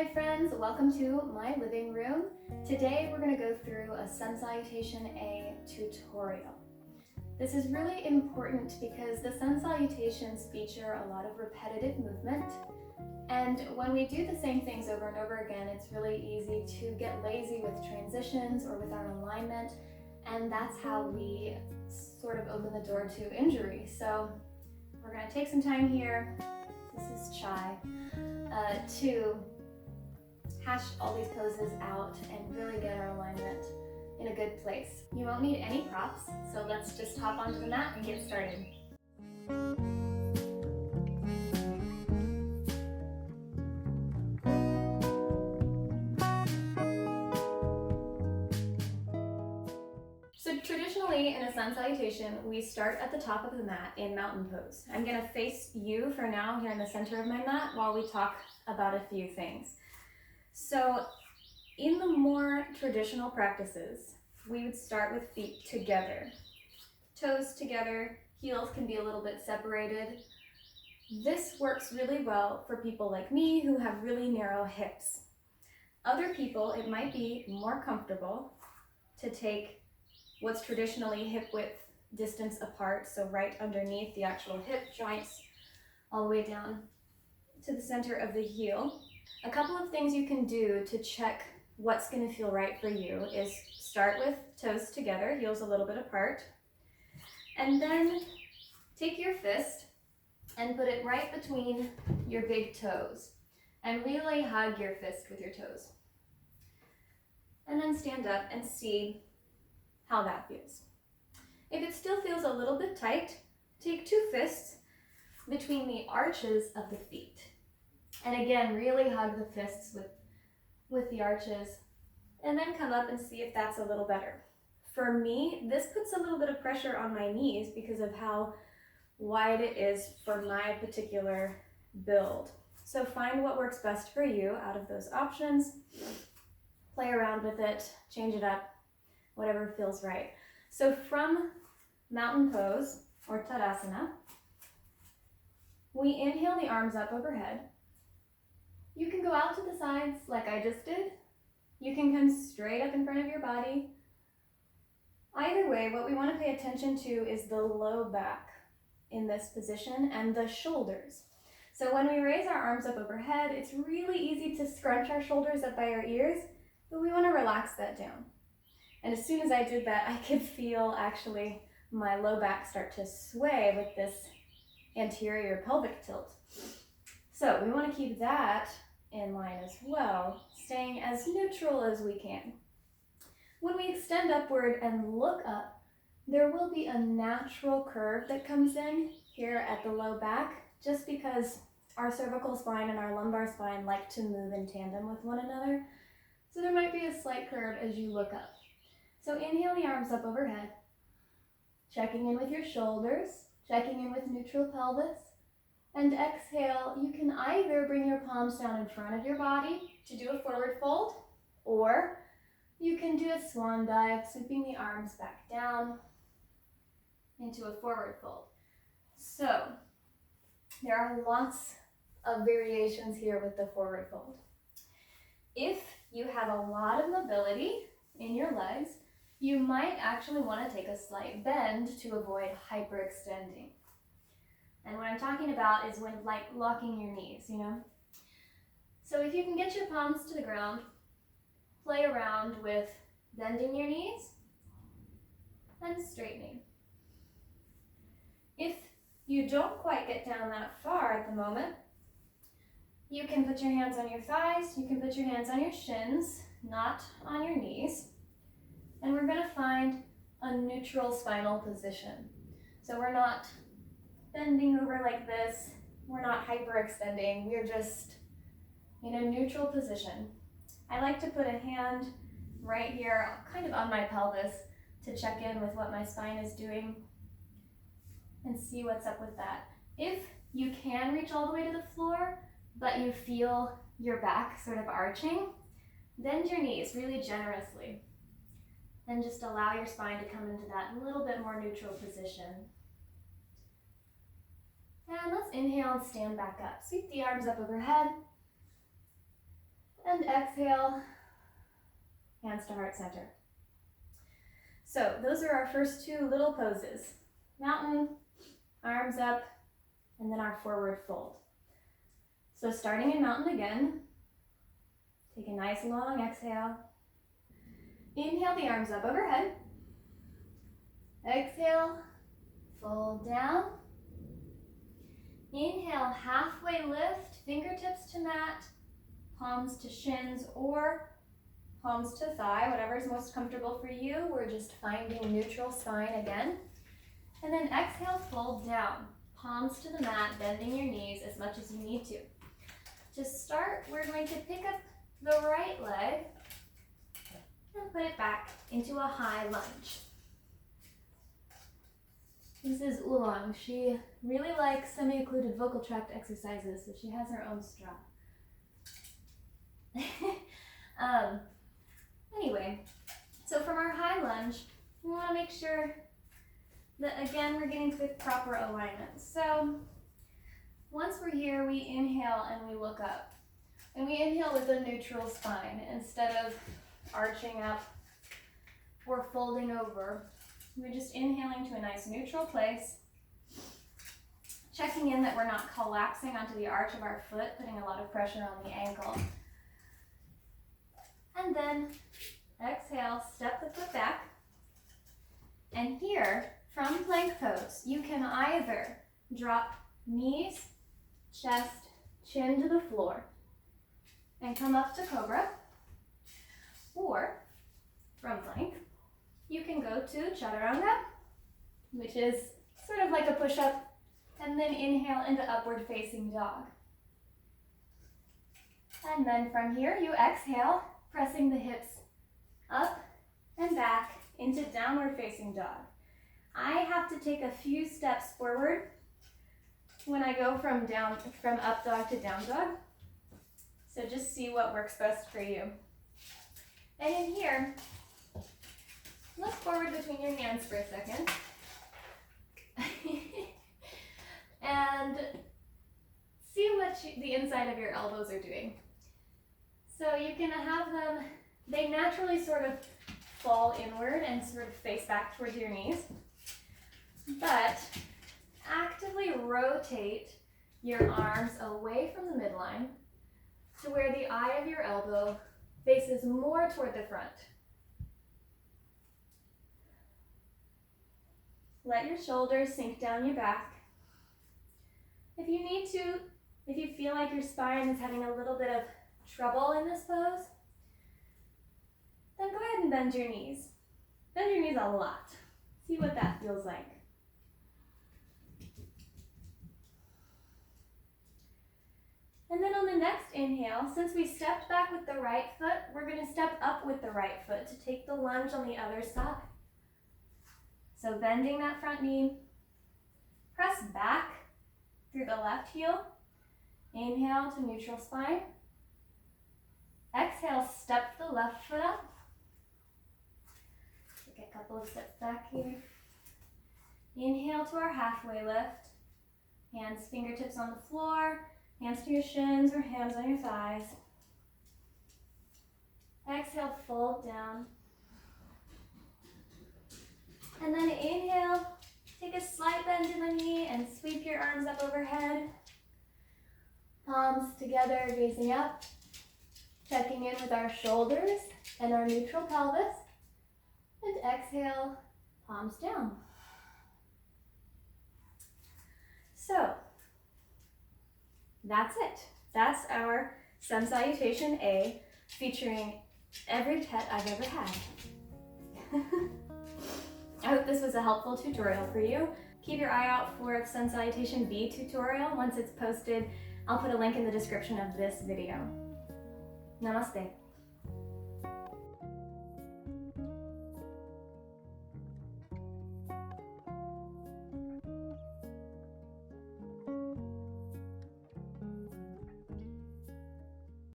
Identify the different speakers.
Speaker 1: Hi friends, welcome to my living room. Today we're going to go through a Sun Salutation A tutorial. This is really important because the Sun Salutations feature a lot of repetitive movement, and when we do the same things over and over again, it's really easy to get lazy with transitions or with our alignment, and that's how we sort of open the door to injury. So we're going to take some time here, this is Chai, to hash all these poses out and really get our alignment in a good place. You won't need any props, so let's just hop onto the mat and get started. So traditionally in a Sun Salutation, we start at the top of the mat in mountain pose. I'm going to face you for now here in the center of my mat while we talk about a few things. So in the more traditional practices, we would start with feet together, toes together, heels can be a little bit separated. This works really well for people like me who have really narrow hips. Other people, it might be more comfortable to take what's traditionally hip width distance apart, so right underneath the actual hip joints, all the way down to the center of the heel. A couple of things you can do to check what's going to feel right for you is start with toes together, heels a little bit apart, and then take your fist and put it right between your big toes and really hug your fist with your toes. And then stand up and see how that feels. If it still feels a little bit tight, take two fists between the arches of the feet. And again, really hug the fists with the arches, and then come up and see if that's a little better. For me, this puts a little bit of pressure on my knees because of how wide it is for my particular build. So find what works best for you out of those options. Play around with it, change it up, whatever feels right. So from mountain pose or Tadasana, we inhale the arms up overhead. You can go out to the sides like I just did. You can come straight up in front of your body. Either way, what we want to pay attention to is the low back in this position and the shoulders. So when we raise our arms up overhead, it's really easy to scrunch our shoulders up by our ears, but we want to relax that down. And as soon as I did that, I could feel actually my low back start to sway with this anterior pelvic tilt. So we want to keep that in line as well, staying as neutral as we can. When we extend upward and look up, there will be a natural curve that comes in here at the low back, just because our cervical spine and our lumbar spine like to move in tandem with one another. So there might be a slight curve as you look up. So inhale the arms up overhead, checking in with your shoulders, checking in with neutral pelvis. And exhale, you can either bring your palms down in front of your body to do a forward fold, or you can do a swan dive, sweeping the arms back down into a forward fold. So there are lots of variations here with the forward fold. If you have a lot of mobility in your legs, you might actually want to take a slight bend to avoid hyperextending. And what I'm talking about is when like locking your knees, So if you can get your palms to the ground, play around with bending your knees and straightening. If you don't quite get down that far at the moment, you can put your hands on your thighs, you can put your hands on your shins, not on your knees. And we're going to find a neutral spinal position. So we're not bending over like this, we're not hyperextending, we're just in a neutral position. I like to put a hand right here, kind of on my pelvis, to check in with what my spine is doing and see what's up with that. If you can reach all the way to the floor, but you feel your back sort of arching, bend your knees really generously and just allow your spine to come into that little bit more neutral position. And let's inhale and stand back up. Sweep the arms up overhead. And exhale, hands to heart center. So those are our first two little poses. Mountain, arms up, and then our forward fold. So starting in mountain again, take a nice long exhale. Inhale the arms up overhead. Exhale, fold down. Inhale, halfway lift, fingertips to mat, palms to shins or palms to thigh, whatever is most comfortable for you. We're just finding neutral spine again. And then exhale, fold down. Palms to the mat, bending your knees as much as you need to. To start, we're going to pick up the right leg and put it back into a high lunge. This is Oolong. She really likes semi-occluded vocal tract exercises, so she has her own strap. Anyway, so from our high lunge, we want to make sure that, again, we're getting to proper alignment. So once we're here, we inhale and we look up. And we inhale with a neutral spine instead of arching up or folding over. We're just inhaling to a nice neutral place, checking in that we're not collapsing onto the arch of our foot, putting a lot of pressure on the ankle. And then exhale, step the foot back. And here, from plank pose, you can either drop knees, chest, chin to the floor, and come up to cobra, or from plank, you can go to chaturanga, which is sort of like a push-up, and then inhale into upward facing dog. And then from here, you exhale, pressing the hips up and back into downward facing dog. I have to take a few steps forward when I go from up dog to down dog. So just see what works best for you. And in here, look forward between your hands for a second. And see what the inside of your elbows are doing. So you can have them, they naturally sort of fall inward and sort of face back towards your knees. But actively rotate your arms away from the midline to where the eye of your elbow faces more toward the front. Let your shoulders sink down your back. If you need to, if you feel like your spine is having a little bit of trouble in this pose, then go ahead and bend your knees. Bend your knees a lot. See what that feels like. And then on the next inhale, since we stepped back with the right foot, we're going to step up with the right foot to take the lunge on the other side. So bending that front knee, press back through the left heel. Inhale to neutral spine. Exhale, step the left foot up. Take a couple of steps back here. Inhale to our halfway lift. Hands, fingertips on the floor. Hands to your shins or hands on your thighs. Exhale, fold down. And then inhale, take a slight bend in the knee and sweep your arms up overhead. Palms together, gazing up. Checking in with our shoulders and our neutral pelvis. And exhale, palms down. So, that's it. That's our Sun Salutation A, featuring every pet I've ever had. I hope this was a helpful tutorial for you. Keep your eye out for the Sun Salutation B tutorial. Once it's posted, I'll put a link in the description of this video. Namaste.